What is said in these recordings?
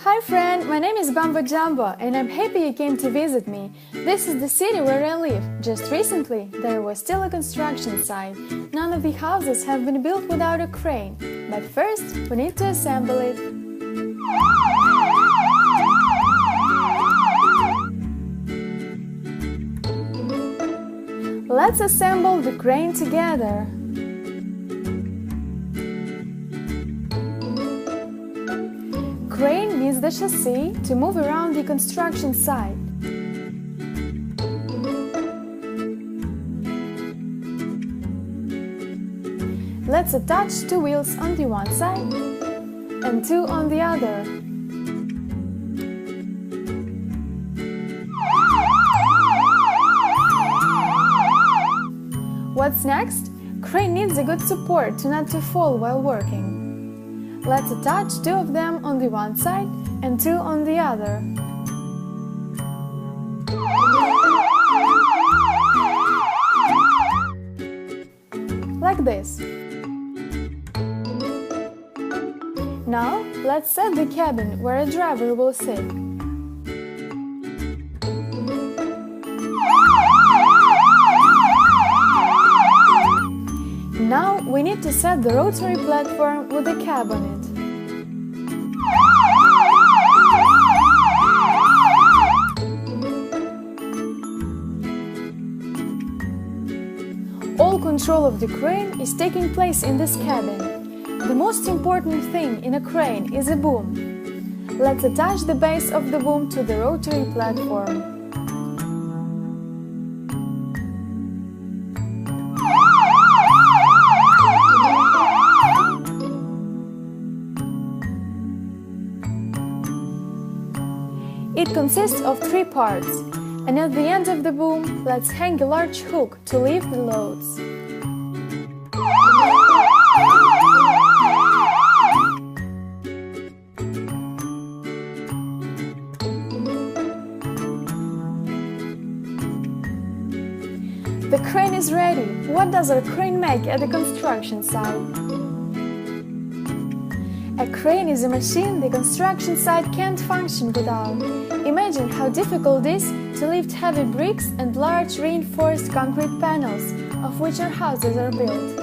Hi friend, my name is Bamba Jumbo and I'm happy you came to visit me. This is the city where I live. Just recently, there was still a construction site. None of the houses have been built without a crane. But first, we need to assemble it. Let's assemble the crane together. Crane needs the chassis to move around the construction site. Let's attach two wheels on the one side and two on the other. What's next? Crane needs a good support to not to fall while working. Let's attach two of them on the one side and two on the other. Like this. Now, let's set the cabin where a driver will sit. Now we need to set the rotary platform with a cab on it. All control of the crane is taking place in this cabin. The most important thing in a crane is a boom. Let's attach the base of the boom to the rotary platform. It consists of three parts, and at the end of the boom, let's hang a large hook to lift the loads. The crane is ready. What does a crane make at the construction site? A crane is a machine the construction site can't function without. Imagine how difficult it is to lift heavy bricks and large reinforced concrete panels, of which our houses are built.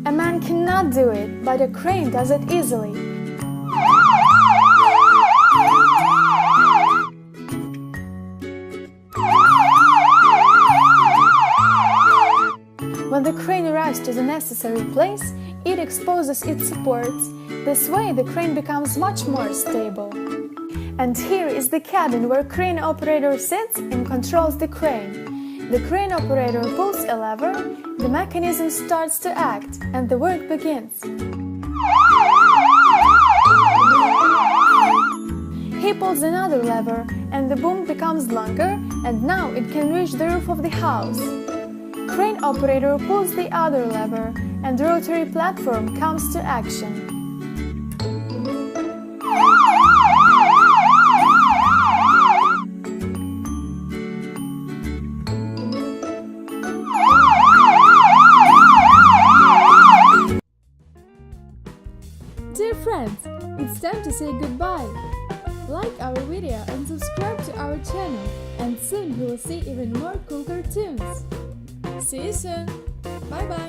A man cannot do it, but a crane does it easily. When the crane arrives to the necessary place, it exposes its supports. This way the crane becomes much more stable. And here is the cabin where crane operator sits and controls the crane. The crane operator pulls a lever, the mechanism starts to act, and the work begins. He pulls another lever, and the boom becomes longer, and now it can reach the roof of the house. Crane operator pulls the other lever, and the rotary platform comes to action. Dear friends, it's time to say goodbye. Like our video and subscribe to our channel, and soon you will see even more cool cartoons. See you soon. Bye bye.